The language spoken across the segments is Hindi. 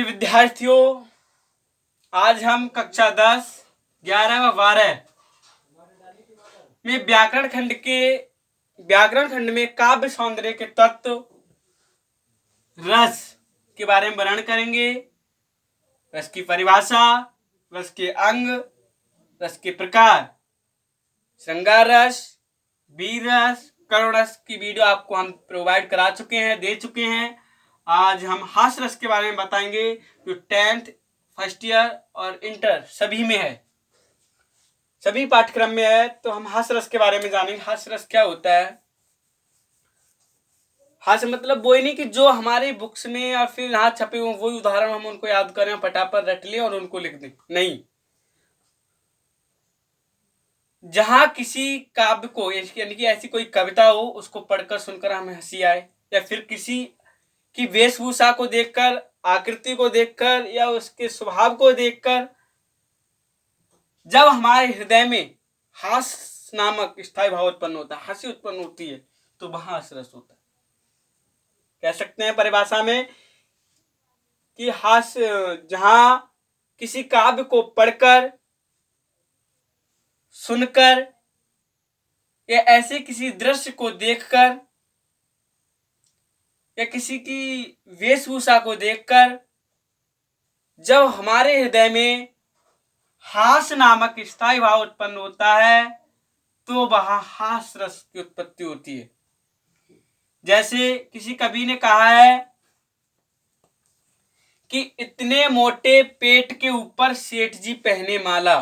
विद्यार्थियों, आज हम कक्षा 10, 11 व 12 में व्याकरण खंड में काव्य सौंदर्य के तत्व रस के बारे में वर्णन करेंगे। रस की परिभाषा, रस के अंग, रस के प्रकार, श्रृंगार रस, वीर रस, करुण रस की वीडियो आपको हम प्रोवाइड करा चुके हैं, दे चुके हैं। आज हम हास्य रस के बारे में बताएंगे जो 10th फर्स्ट ईयर और इंटर सभी में है, सभी पाठ्यक्रम में है। तो हम हास्य रस के बारे में जानेंगे। हास्य रस क्या होता है? हास्य मतलब वो ही नहीं कि जो हमारे बुक्स में या फिर यहाँ छपे हुए वही उदाहरण हम उनको याद करें, फटाफट रट लें और उनको लिख दें, नहीं। जहां किसी काव्य को यानी कि ऐसी कोई कविता हो, उसको पढ़कर सुनकर हमें हंसी आए, या फिर किसी की वेशभूषा को देखकर, आकृति को देखकर या उसके स्वभाव को देखकर जब हमारे हृदय में हास्य नामक स्थायी भाव उत्पन्न होता है, हंसी उत्पन्न होती है, तो वहां हास्य रस होता है। कह सकते हैं परिभाषा में कि हास्य जहां किसी काव्य को पढ़कर, सुनकर या ऐसे किसी दृश्य को देखकर या किसी की वेशभूषा को देखकर जब हमारे हृदय में हास्य नामक स्थायी भाव उत्पन्न होता है, तो वह हास्य रस की उत्पत्ति होती है। जैसे किसी कवि ने कहा है कि इतने मोटे पेट के ऊपर सेठ जी पहने माला।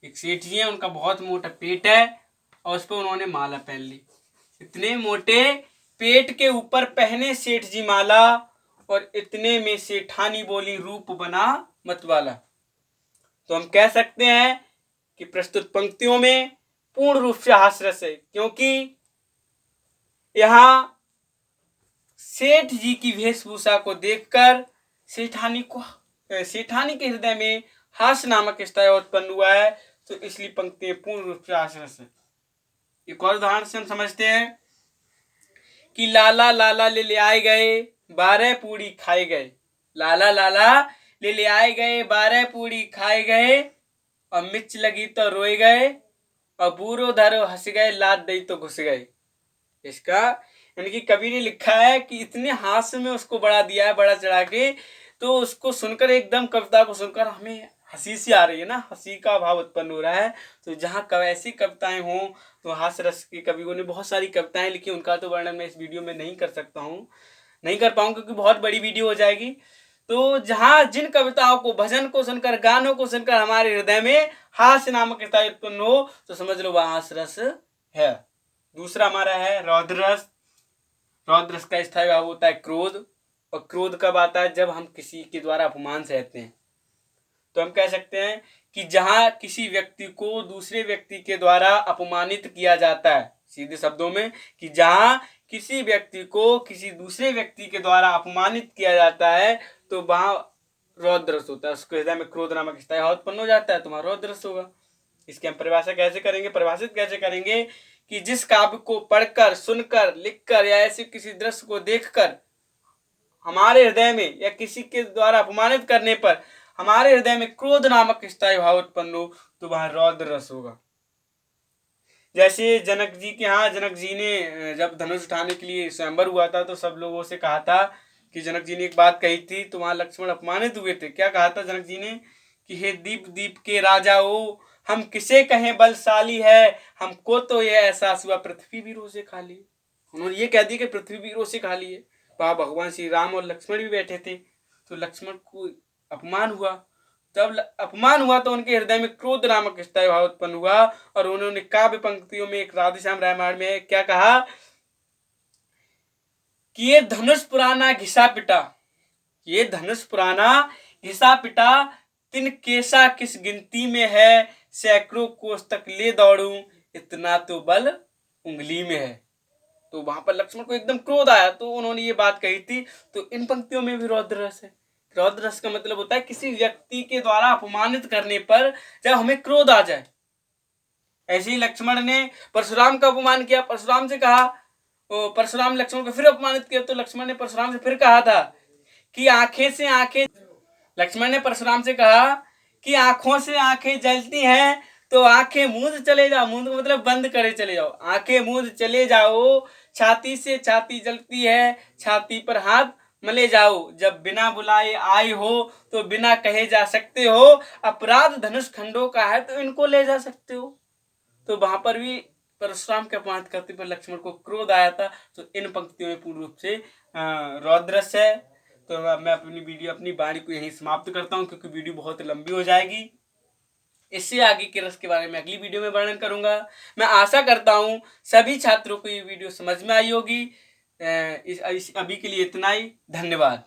एक सेठ जी है, उनका बहुत मोटा पेट है और उस पर उन्होंने माला पहन ली। इतने मोटे पेट के ऊपर पहने सेठ जी माला, और इतने में सेठानी बोली रूप बना मतवाला। तो हम कह सकते हैं कि प्रस्तुत पंक्तियों में पूर्ण रूप से हास्य रस है, क्योंकि यहां सेठ जी की वेशभूषा को देखकर सेठानी के हृदय में हास्य नामक स्थायी उत्पन्न हुआ है, तो इसलिए पंक्ति पूर्ण रूप से हास्य रस है। एक और उदाहरण से हम समझते हैं कि लाला लाला ले आए गए, 12 पूड़ी खाए गए। लाला लाला ले आए गए, 12 पूड़ी खाए गए, और मिर्च लगी तो रोए गए, और बूरो धरो हंस गए, लाद दई तो घुस गए। इसका यानी कि कवि ने लिखा है कि इतने हास्य में उसको बढ़ा दिया है, बड़ा चढ़ा के, तो उसको सुनकर एकदम कविता को सुनकर हमें हंसी सी आ रही है ना, हंसी का भाव उत्पन्न हो रहा है। तो जहाँ ऐसी कविताएं हों, तो हास्य रस के कवियों ने बहुत सारी कविताएं लिखी, उनका तो वर्णन मैं इस वीडियो में नहीं कर पाऊंगा क्योंकि बहुत बड़ी वीडियो हो जाएगी। तो जहाँ जिन कविताओं को, भजन को सुनकर, गानों को सुनकर हमारे हृदय में हास्य नामक स्थायी उत्पन्न हो, तो समझ लो वह हास्य रस है। दूसरा हमारा है रौद्र रस। रौद्र रस का स्थायी भाव होता है क्रोध, और क्रोध कब आता है? जब हम किसी के द्वारा अपमान सहते हैं। तो हम कह सकते हैं कि जहां किसी व्यक्ति को दूसरे व्यक्ति के द्वारा अपमानित किया जाता है, सीधे शब्दों में कि जहां किसी व्यक्ति को किसी दूसरे व्यक्ति के द्वारा अपमानित किया जाता है, तो वहां रौद्र रस होता है। उसके हृदय में क्रोध नामक स्थायी भाव उत्पन्न हो जाता है, तो वहां रौद्र रस होगा। इसकी हम परिभाषित कैसे करेंगे कि जिस काव्य को पढ़कर, सुनकर, लिखकर या ऐसे किसी दृश्य को देखकर हमारे हृदय में या किसी के द्वारा अपमानित करने पर हमारे हृदय में क्रोध नामक स्थायी भाव उत्पन्न हो, तो वहां रौद्र रस होगा। जैसे जनक जी ने जब धनुष उठाने के लिए स्वयंवर हुआ था, तो सब लोगों से कहा था कि जनक जी ने एक बात कही थी, तो वहां लक्ष्मण अपमानित हुए थे। क्या कहा था जनक जी ने कि हे दीप दीप के राजा हो, हम किसे कहें बलशाली है, हमको तो यह एहसास हुआ पृथ्वी वीरों से खाली। उन्होंने ये कह दिया कि पृथ्वी वीरों से खाली है। वहां भगवान श्री राम और लक्ष्मण भी बैठे थे, तो लक्ष्मण को अपमान हुआ। जब अपमान हुआ तो उनके हृदय में क्रोध नामक स्थायी भाव उत्पन्न हुआ, और उन्होंने काव्य पंक्तियों में, एक राधेश्याम रामायण में क्या कहा कि ये धनुष पुराना घिसा पिटा, ये धनुष पुराना घिसा पिटा, तिन केसा किस गिनती में है, सैकड़ों कोस तक ले दौड़ूं, इतना तो बल उंगली में है। तो वहां पर लक्ष्मण को एकदम क्रोध आया, तो उन्होंने ये बात कही थी। तो इन पंक्तियों में भी रौद्र रस है। रौद्र रस का मतलब होता है किसी व्यक्ति के द्वारा अपमानित करने पर जब हमें क्रोध आ जाए। ऐसे ही लक्ष्मण ने परशुराम का अपमान किया, परशुराम से कहा, परशुराम लक्ष्मण को फिर अपमानित किया, तो लक्ष्मण ने परशुराम से फिर कहा था कि आंखें से आंखें लक्ष्मण ने परशुराम से कहा कि आंखों से आंखें जलती हैं तो आंखें मूंद चले जाओ, मूंद का मतलब बंद करे चले जाओ, आंखें मूंद चले जाओ। छाती से छाती जलती है, छाती पर हाथ मले जाओ। जब बिना बुलाए आए हो तो बिना कहे जा सकते हो, अपराध धनुष खंडों का है तो इनको ले जा सकते हो। तो वहां पर भी परशुराम के अपमान करते पर लक्ष्मण को क्रोध आया था। तो इन पंक्तियों में पूर्ण रूप से रौद्रस है। तो मैं अपनी वाणी को यहीं समाप्त करता हूँ, क्योंकि वीडियो बहुत लंबी हो जाएगी। इससे आगे के रस के बारे में अगली वीडियो में वर्णन करूंगा। मैं आशा करता हूँ सभी छात्रों को ये वीडियो समझ में आई होगी। अभी के लिए इतना ही, धन्यवाद।